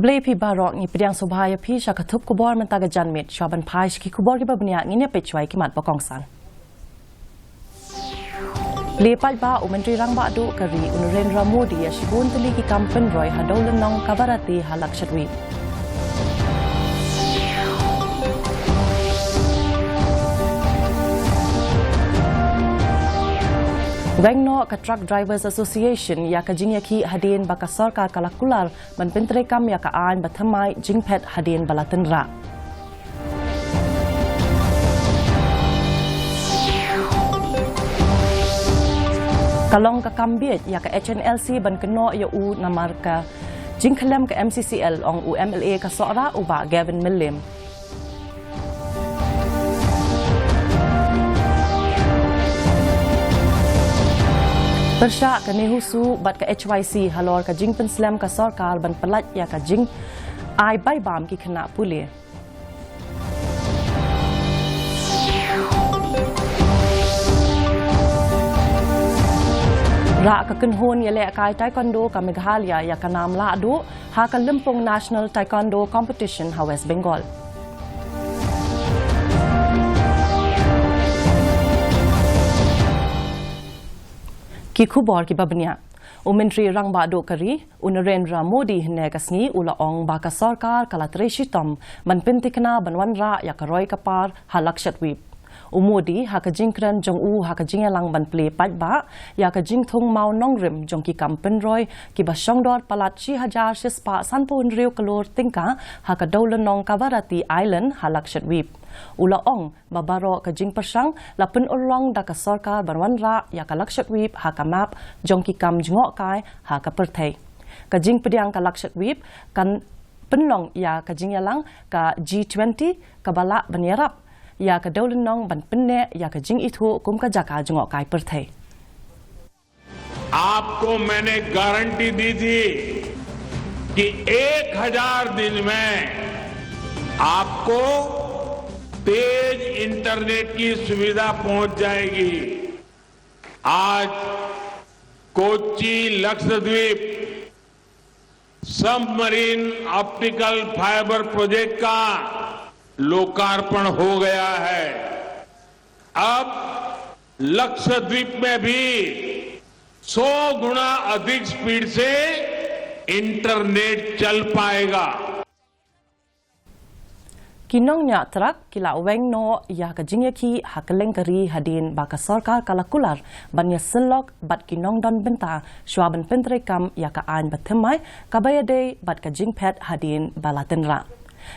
Keblai pi barok ni pediang sobhaya pi syakatup kubor mentaga janmit syaban pai ki kubor ki babnia ngine pechuai ki mat bakongsan. Lepat ba Menteri Rang Badu kari Narendra Modi ya shibun teli ki kampen roy hadaulan nong kabarati halak syadwi. Wengno ka Truck Drivers Association ya ka jing yaki hadin baka sarkar kalakular ban pintre kam ya ka an bathamai jingpet hadin balatenra. Kalong ka kambiet ya ka HNLC ban keno ya u namar ka jingklem ka MCCL ong UMLA ka sora uba Gavin Millim. Persya ka nehusu bat ka HYC halor ka jing penslam ka sarkar ban pelat ya ka jing ai bai bam ki kena puli. Ra ka kenhon ya le kai taekwondo ka Meghalaya ya ka nam la do ha ka Limpong National Taekwondo Competition ha West Bengal. Ki kubor ki babnia Menteri Rang Badu kari Narendra Modi hne kasngi ula ong baka sarkar kala treshitom man pintikna banwanra ya karoi kapar halak shatwip Modi ha ka jingkran jong u ha ka jingelang ban ple patba ya ka jingthung mau nongrim jong ki kampen roi ki basongdor palat 6000 sispa sanpun riu kalor tingka ha ka daulan nong kavarati island halak shatwip Ula ong babaro ka jing persang lapun urong da ka sarkar banwanra ya ka lakshatwip ha ka map jong ki kam jngok kai ha ka perthai ka jing pediang ka lakshatwip kan penlong ya ka jing yalang ka G20 ka bala banyarap ya ka daulenong ban penne ya ka jing ithu kum ka jaka jngok kai perthai. आपको मैंने गारंटी दी थी कि 1000 दिन में आपको तेज इंटरनेट की सुविधा पहुंच जाएगी। आज Kochi Lakshadweep submarine optical fibre project का लोकार्पण हो गया है। अब लक्षद्वीप में भी 100 गुना अधिक स्पीड से इंटरनेट चल पाएगा। Kinong nya trak kila weng no ya ka jingyaki hakeleng kari hadin baka sarkar kalakular banya senlok bat kinong don benta shwaban pentre kam ya ka an bathemai kabayade bat ka jingpet hadin balatenra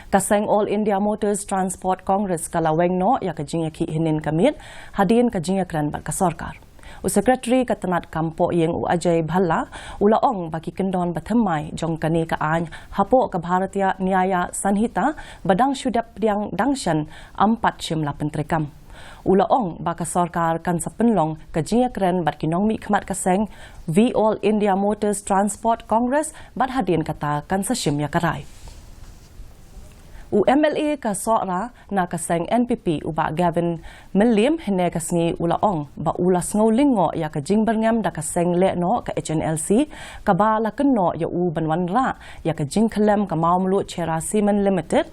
kaseng All India Motors Transport Congress kala weng no ya ka jingyaki hinin kamit hadin ka jingyakran bat ka sarkar Secretary Katanat Kampo yang Ajay Bhalla ulaong baki kendon bathemai jong kani ka an hapo ka Bharatiya Nyaya Sanhita badang syudap diang dangshan 4 trekam ulaong baka sarkar kan sa penlong ka jingakren bat kinong mi khmat kaseng V All India Motors Transport Congress bat hadin kata kan sa shim ya karai UMLA ka sora na kaseng NPP uba Gavin Millim hene kasngi ulaong ba ulas ngawlingo ya ka jingberngam da kaseng le no ka HNLC ka ba la kenno ya u banwanra ya ka jingklem ka maumlu Chera Semen Limited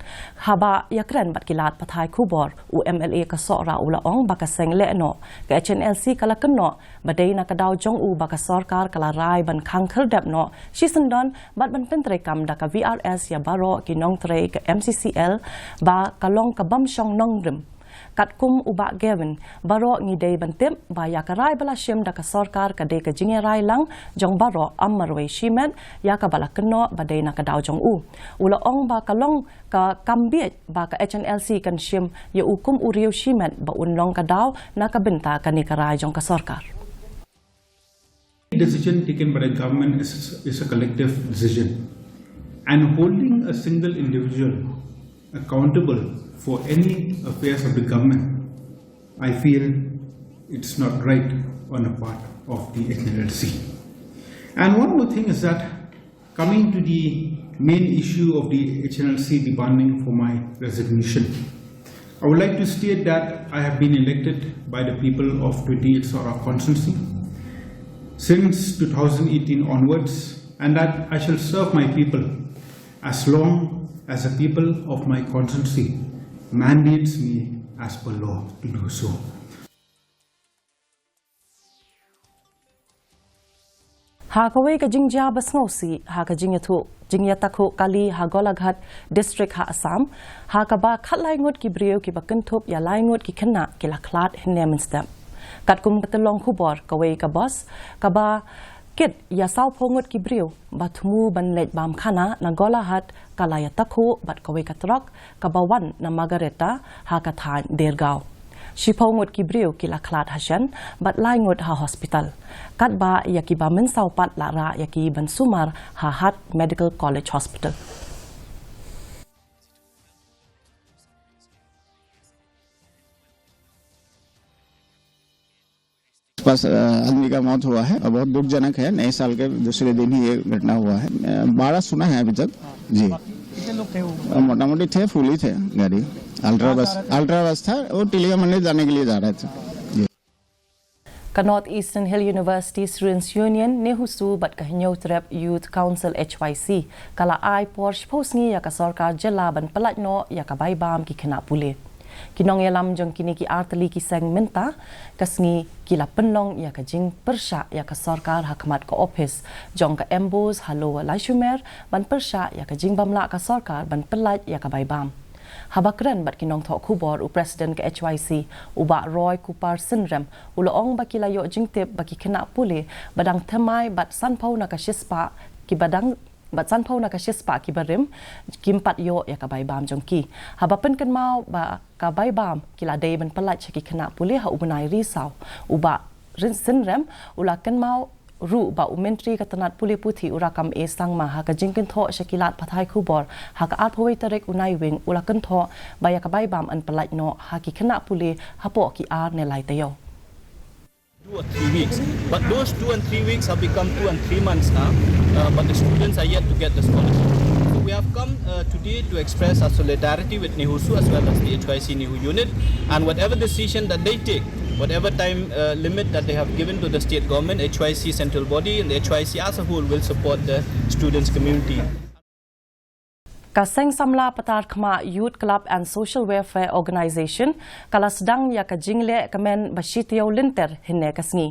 haba ya kren bat kilat pathai kubor UMLA ka sora ulaong ba kaseng le no ka HNLC kala kenno badai na ka daw jong u ba ka sarkar kala rai ban khangkhel dap no shisendon bat ban pentre kam da ka VRS ya baro kinong tre ka MCCL ba kalong kabam syong nongrim katkum uba Gavin baro ngidei bantim ba ya karai bala shim da ka sarkar ka de ka jingerai lang jong baro amarwe shimen ya ka bala kenno badai na ka daw jong u ulaong ba kalong ka kambiet ba ka HNLC kan shim ya ukum uriu shimen ba unlong ka daw na ka benta ka ni karai jong ka sarkar. Decision taken by the government is a collective decision, and holding a single individual accountable for any affairs of the government, I feel it's not right on the part of the HNLC. And one more thing is that coming to the main issue of the HNLC demanding for my resignation, I would like to state that I have been elected by the people of 28 Sora constituency since 2018 onwards, and that I shall serve my people as long as the people of my constituency mandates me as per law to do so. Hakaway ka jingja basngausi haka jingyathu jingyatakhu kali hagolaghat district ha Assam hakaba khatlai ngot ki brio ki bakanthop ya lai ngot ki khana ki laklat hinneminstep katkum katalong khubor kaway ka boss kaba kit ya saw phongot ki brio bathmu banlet bam khana na golahat kalaya takhu bat kaway katrok kabawan na magareta hakathan dergaw Shipongot ki brio ki laklat hasyan bat lai ngot ha hospital kat ba yaki ba men saupat lara yaki ban sumar ha hat medical college hospital पास आदमी का मौत हुआ है और बहुत दुखजनक है नए साल के दूसरे दिन ही ये घटना हुआ है 12 सुना है अभी तक जी मोटा मोटी थे फुल ही थे गाड़ी अल्ट्रा बस था और टिलिया मंदिर जाने के लिए जा रहे थे Ka North Eastern Hill University Students Union nehusu bat ka Hinyotrep Youth Council HYC kala ai Porsche posngi ya ka sarkar jela ban palatno ya ka baibam ki khana pule kinong yalam jong kini ki artali ki segmenta kasngi kila penlong ya ka jing persha ya ka sarkar hakmat ka office jong ka embos halo laishumer ban persha ya ka jing bamla ka sarkar ban pelat ya ka baibam Habakran bat kinong thok khubor u president ka HYC uba Roy Kupar Sinrem uloong bakila yo jingtep baki khana pule badang thamai bat sanpau na ka shispa ki badang bat sanpau na ka shispa ki barim kimpat yo ya ka baibam jongki habapen kan mau ba ka baibam kila day ban palat ki khana pule ha ubnai risau uba Sinrem ula kan mau ru ba umentri ka tanat puli puthi urakam e sangma ha ka jingkin tho shakilat pathai khubor ha ka athoi tarek unai wing ulakan tho ba ya ka bai bam an palai no ha ki khana puli hapo ki ar ne lai tayo 2 or 3 weeks but those 2 and 3 weeks have become 2 and 3 months now but the students are yet to get the scholarship so we have come today to express our solidarity with Nehusu as well as the HYC Nehu unit and whatever decision that they take whatever time limit that they have given to the state government, HYC central body and the HYC as a whole will support the students' community. Kaseng samla patar khma Youth Club and Social Welfare Organization kalasdang ya ka jingle kamen bashitio linter hinne kasngi.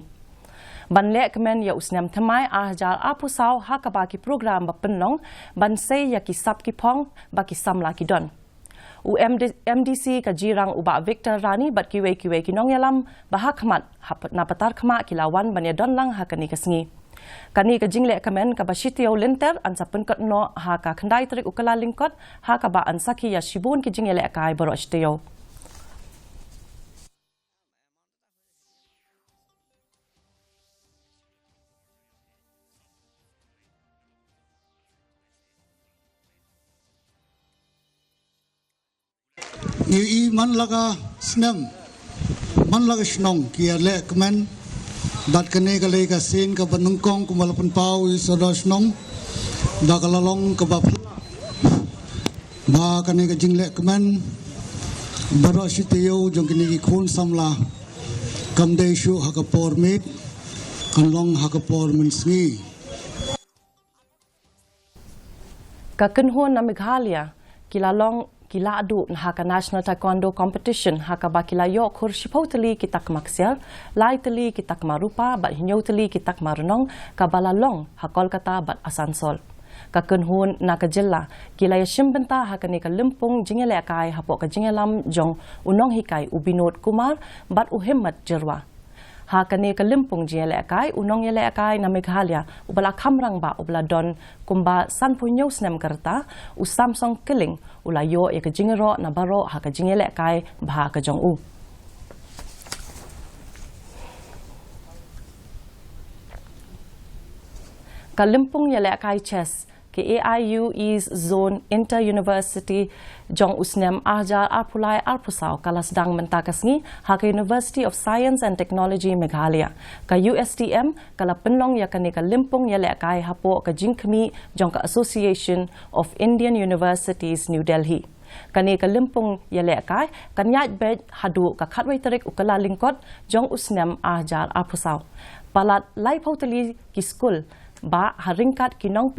Banle kamen ya usnam thamai ahjar apusaw hakaba ki program ba penong ban se ya ki sap ki phong ba ki samla ki don. MDC ka jirang uba Victor Rani bat kiwe ki nong yalam bahakmat na patar khma kilawan banya don lang hakani kasngi kani ka jingle kamen ka bashitio linter an sapun kat no ha ka khandai trik ukala lingkot ha ka ba an sakhi ya shibun ki jingle kai borosteo I man laga snem man laga snong kia le kemen bat kene ka le ka sin ka banung kong ku malapun pau I sodo snong da ka lalong ka ba kene ka jing le kemen baro siteo jong kene ki khun samla kam de shu ha ka por mit kan long ha ka por min sngi ka kenhon na Meghalaya kila adu ha ka national taekwondo competition ha ka bakila yo khur shipotali kitak maksial lai tali kitak marupa bat hinyotali kitak marunong ka balalong ha Kolkata bat Asansol ka kenhun na ka jilla kila yashim benta ha ka ne ka limpung jingele kai ha po ka jingelam jong unong hikai ubinod kumar bat uhimmat jirwa ha ka ne ka limpung jingele kai unong yele kai na Meghalaya ubala khamrang ba ubala don kumba sanpu nyosnem karta u Samsung killing ula yo ya ka jingero na baro ha ka jingele kai bha ka jong u ka limpung yele kai chess ke AIU is zone inter university jong usnem ahjar arpulai arpusau kalas dang mentakasngi ha ka University of Science and Technology Meghalaya ka USTM kala penlong ya kane ka limpung ya le kai hapo ka jingkhmi jong ka Association of Indian Universities New Delhi kane ka limpung ya le kai kanyat bed hadu ka khatwai tarik ukala lingkot jong usnem ahjar arpusau palat lai pautali ki school ba haringkat kinong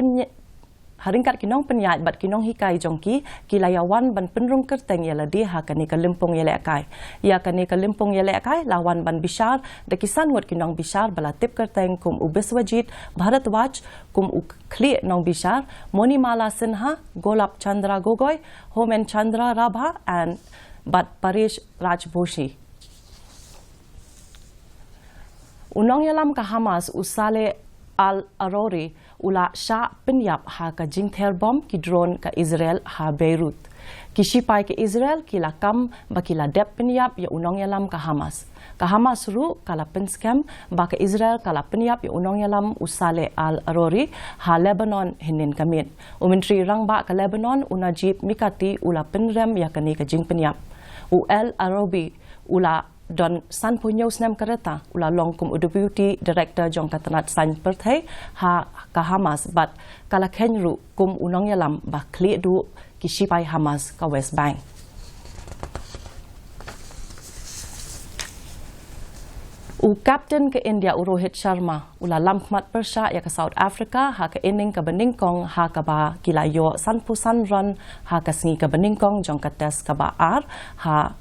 haringkat kinong penyat bat kinong hikai jongki kilayawan ban penrung kerteng yala di hakani kalimpong yala kai ya kani kalimpong yala kai lawan ban bishar da kisan ngot kinong bishar bala tip kerteng kum ubes wajid bharat waj kum ukli nong bishar Monimala Sinha Golap Chandra Gogoi Homen Chandra Rabha and bat Paresh Rajboshi unong yalam ka Hamas usale al-Arori ula sha penyap ha ka jingther bom ki drone ka Israel ha Beirut. Ki sipai ke Israel ki lakam ba ki la dep penyap ya unong yalam ka Hamas. Ka Hamas ru kala penskam ba ka Israel kala penyap ya unong yalam usale al-Arori ha Lebanon hinin kamit. Umentri rang ba ka Lebanon unajib mikati ula penrem ya kani ka jing penyap. UL Arabi ula don san punyo snem kereta ula long kum deputy director jong katanat san perthai ha ka Hamas bat kala kenru kum unong yalam ba kli du ki sipai Hamas ka West Bank. U Captain ke India Rohit Sharma ula lamkmat persha ya ka South Africa ha ka ining ka beningkong ha ka ba kilayo san pusan run ha ka singi ka beningkong jong kates ka ba ar ha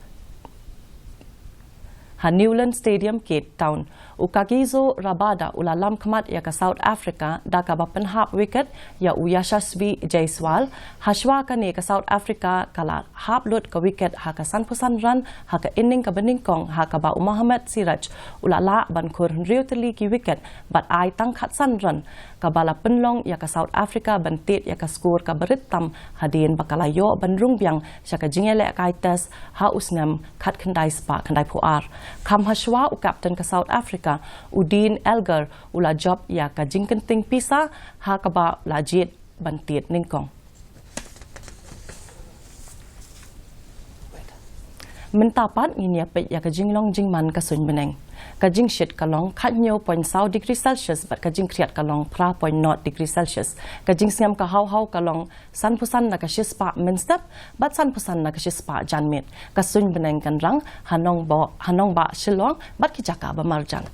Newland Stadium, Cape Town. Ukagizo Rabada ula lam khamat ya ka South Africa da ka ba penhap wicket ya u Yashasvi Jaiswal hashwa ka ne ka South Africa kala hap lut ka wicket ha ka san pusan run ha ka inning ka beningkong ha ka ba u Mohammad Siraj ula la ban khur riutli ki wicket but ai tang khat san run ka bala penlong ya ka South Africa bantit ya ka skor ka beritam hadin bakalayo ban rungbyang sya ka jingele kai tes ha usngam khat khandai spa khandai puar kham hashwa u captain ka South Africa Udin Elgar ula job ya ka jingkenting pisa ha ka ba lajit bantit ningkong. Mentapat nginya pe ya ka jinglong jingman ka sun beneng. Ka jing shit kalong khat nyo 0.6 degree Celsius bat ka jing kriat kalong pra 0.0 degree Celsius. Ka jing siam ka hau kalong san pusan na ka shispa menstep bat san pusan na ka shispa janmit. Ka sun beneng kan rang hanong ba shilong bat ki jaka ba marjan.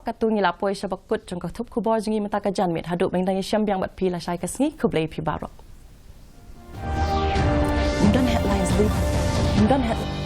Katu ngila poi shabakut jong ka thup ku bo jingi mata ka janmit haduk beng dang syam biang bat pi la shai ka sngi kublei pi barok. Undan headlines lead. Undan headlines